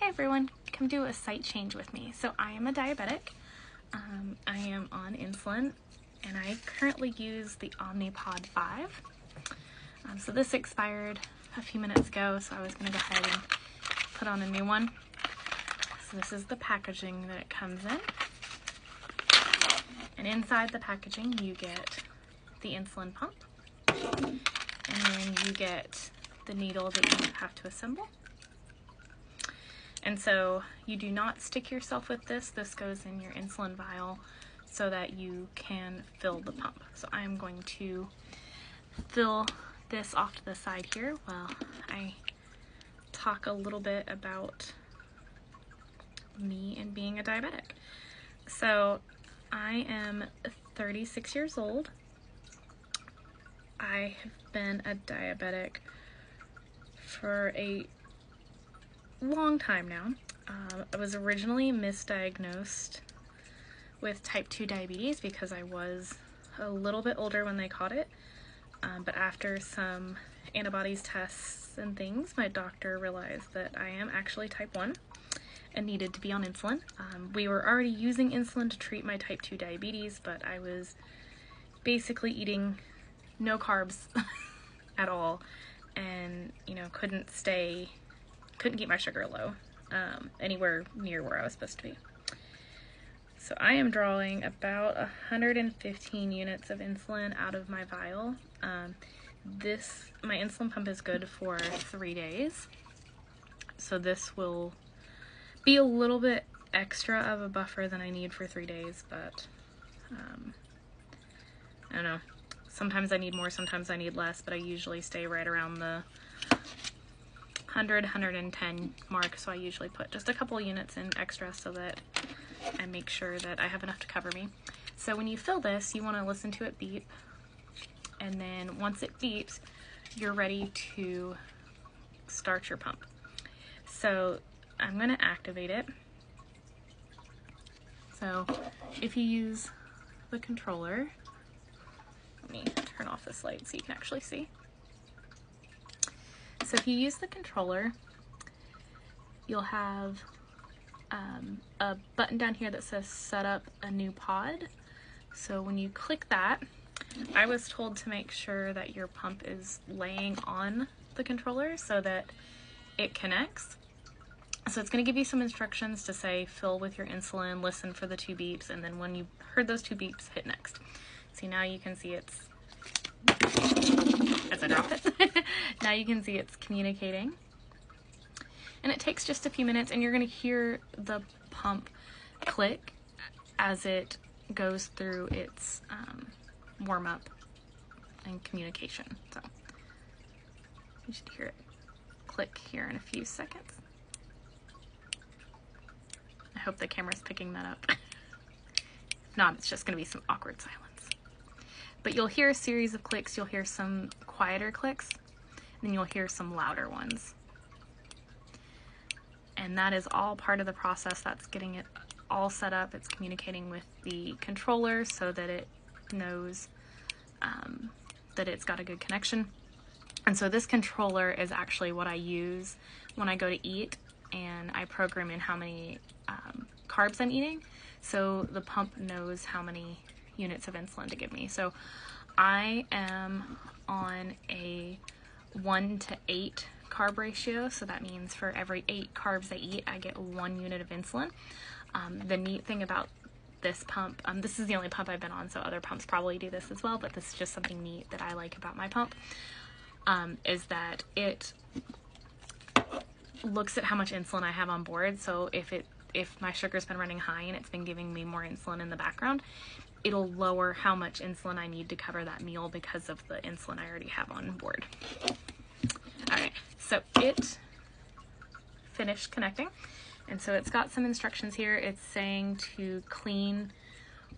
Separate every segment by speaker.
Speaker 1: Hi everyone, come do a site change with me. So I am a diabetic. I am on insulin and I currently use the Omnipod 5. So this expired a few minutes ago, so I was going to go ahead and put on a new one. So this is the packaging that it comes in. And inside the packaging you get the insulin pump. And then you get the needle that you have to assemble. And so you do not stick yourself with this. This goes in your insulin vial so that you can fill the pump. So I'm going to fill this off to the side here while I talk a little bit about me and being a diabetic. So I am 36 years old. I have been a diabetic for a long time now. I was originally misdiagnosed with type 2 diabetes because I was a little bit older when they caught it, but after some antibodies tests and things, my doctor realized that I am actually type 1 and needed to be on insulin. We were already using insulin to treat my type 2 diabetes, but I was basically eating no carbs at all, and couldn't keep my sugar low anywhere near where I was supposed to be. So I am drawing about 115 units of insulin out of my vial. My insulin pump is good for 3 days. So this will be a little bit extra of a buffer than I need for 3 days, but I don't know. Sometimes I need more, sometimes I need less, but I usually stay right around the 100, 110 mark, so I usually put just a couple units in extra so that I make sure that I have enough to cover me. So when you fill this, you want to listen to it beep, and then once it beeps, you're ready to start your pump. So I'm going to activate it. So if you use the controller, let me turn off this light so you can actually see. So if you use the controller, you'll have a button down here that says set up a new pod. So when you click that, I was told to make sure that your pump is laying on the controller so that it connects. So it's going to give you some instructions to say fill with your insulin, listen for the 2 beeps, and then when you heard those 2 beeps, hit next. See, now you can see it's, as I drop it, now you can see it's communicating. And it takes just a few minutes, and you're going to hear the pump click as it goes through its warm-up and communication. So you should hear it click here in a few seconds. I hope the camera's picking that up. If not, it's just going to be some awkward silence. But you'll hear a series of clicks. You'll hear some quieter clicks, and then you'll hear some louder ones. And that is all part of the process. That's getting it all set up. It's communicating with the controller so that it knows that it's got a good connection. And so this controller is actually what I use when I go to eat, and I program in how many carbs I'm eating. So the pump knows how many units of insulin to give me. So I am on a 1:8 carb ratio, so that means for every 8 carbs I eat, I get 1 unit of insulin. The neat thing about this pump, this is the only pump I've been on, so other pumps probably do this as well, but this is just something neat that I like about my pump, is that it looks at how much insulin I have on board. So if my sugar's been running high and it's been giving me more insulin in the background, it'll lower how much insulin I need to cover that meal because of the insulin I already have on board. Alright, so it finished connecting, and so it's got some instructions here. It's saying to clean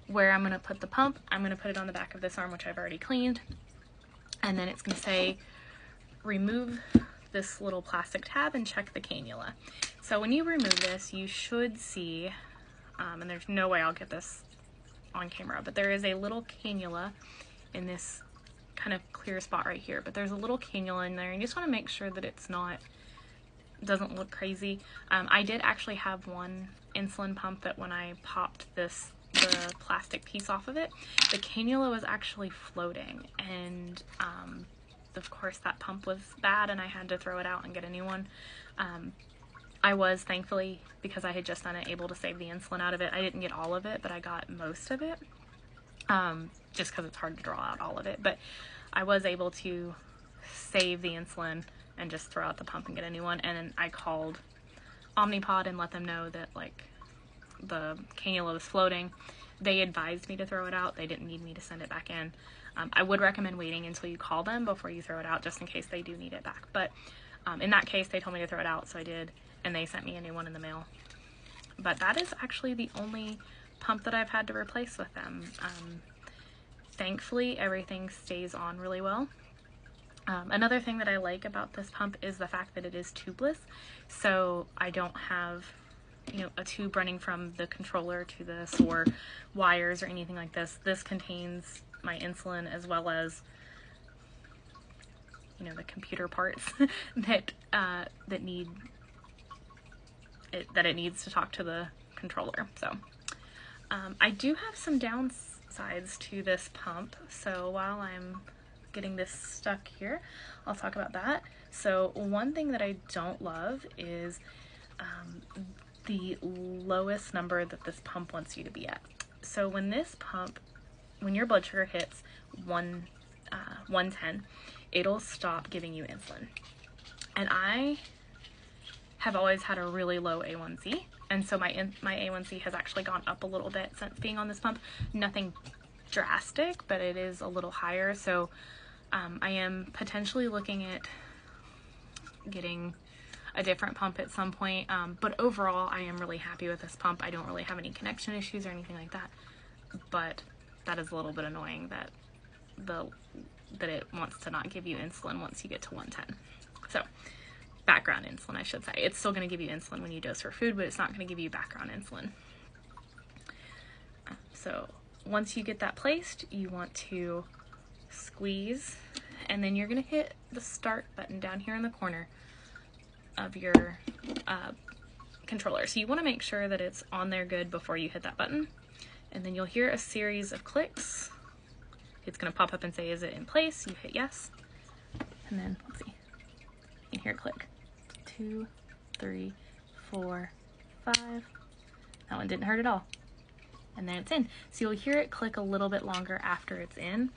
Speaker 1: where I'm going to put the pump. I'm going to put it on the back of this arm, which I've already cleaned, and then it's going to say remove this little plastic tab and check the cannula. So when you remove this, you should see, and there's no way I'll get this on camera, but there is a little cannula in this kind of clear spot right here, but there's a little cannula in there, and you just want to make sure that it's not doesn't look crazy. I did actually have one insulin pump that when I popped the plastic piece off of it, the cannula was actually floating, and of course that pump was bad and I had to throw it out and get a new one. I was, thankfully, because I had just done it, able to save the insulin out of it. I didn't get all of it, but I got most of it, just because it's hard to draw out all of it. But I was able to save the insulin and just throw out the pump and get a new one. And then I called Omnipod and let them know that, like, the cannula was floating. They advised me to throw it out. They didn't need me to send it back in. I would recommend waiting until you call them before you throw it out, just in case they do need it back. But in that case, they told me to throw it out, so I did, and they sent me a new one in the mail. But that is actually the only pump that I've had to replace with them. Thankfully, everything stays on really well. Another thing that I like about this pump is the fact that it is tubeless, so I don't have, you know, a tube running from the controller to this, or wires or anything like this. This contains my insulin as well as, you know, the computer parts that it needs to talk to the controller. So I do have some downsides to this pump, so while I'm getting this stuck here, I'll talk about that. So one thing that I don't love is the lowest number that this pump wants you to be at. So when your blood sugar hits 110, it'll stop giving you insulin. And I have always had a really low A1C, and so my A1C has actually gone up a little bit since being on this pump. Nothing drastic, but it is a little higher, so I am potentially looking at getting a different pump at some point, but overall I am really happy with this pump. I don't really have any connection issues or anything like that, but that is a little bit annoying that it wants to not give you insulin once you get to 110. So background insulin, I should say. It's still going to give you insulin when you dose for food, but it's not going to give you background insulin. So once you get that placed, you want to squeeze, and then you're going to hit the start button down here in the corner of your controller. So you want to make sure that it's on there good before you hit that button, and then you'll hear a series of clicks. It's going to pop up and say, is it in place? You hit yes, and then let's see, you can hear it click. 2, 3, 4, 5. That one didn't hurt at all. And then it's in. So you'll hear it click a little bit longer after it's in.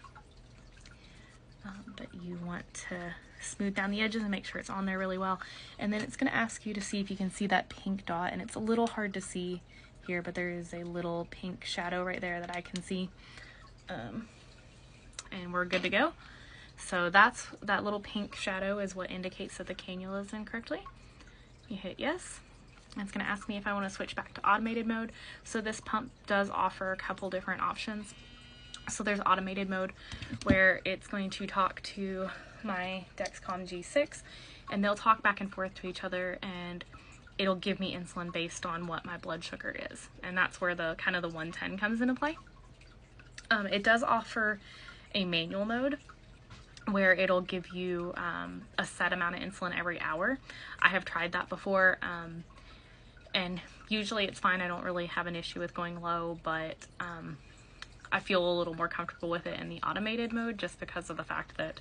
Speaker 1: But you want to smooth down the edges and make sure it's on there really well. And then it's going to ask you to see if you can see that pink dot. And it's a little hard to see here, but there is a little pink shadow right there that I can see. And we're good to go. So that little pink shadow is what indicates that the cannula is in correctly. You hit yes. And it's going to ask me if I want to switch back to automated mode. So this pump does offer a couple different options. So there's automated mode, where it's going to talk to my Dexcom G6, and they'll talk back and forth to each other, and it'll give me insulin based on what my blood sugar is. And that's where the kind of the 110 comes into play. It does offer a manual mode, where it'll give you a set amount of insulin every hour. I have tried that before, and usually it's fine. I don't really have an issue with going low, but I feel a little more comfortable with it in the automated mode, just because of the fact that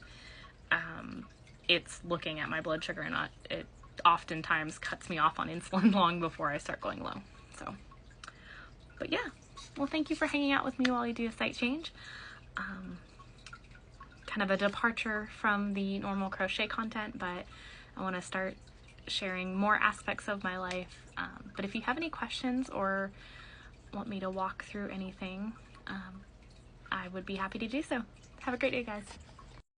Speaker 1: it's looking at my blood sugar, and it oftentimes cuts me off on insulin long before I start going low. So, but yeah, well, thank you for hanging out with me while I do a site change. Kind of a departure from the normal crochet content, but I want to start sharing more aspects of my life. But if you have any questions or want me to walk through anything, I would be happy to do so. Have a great day, guys.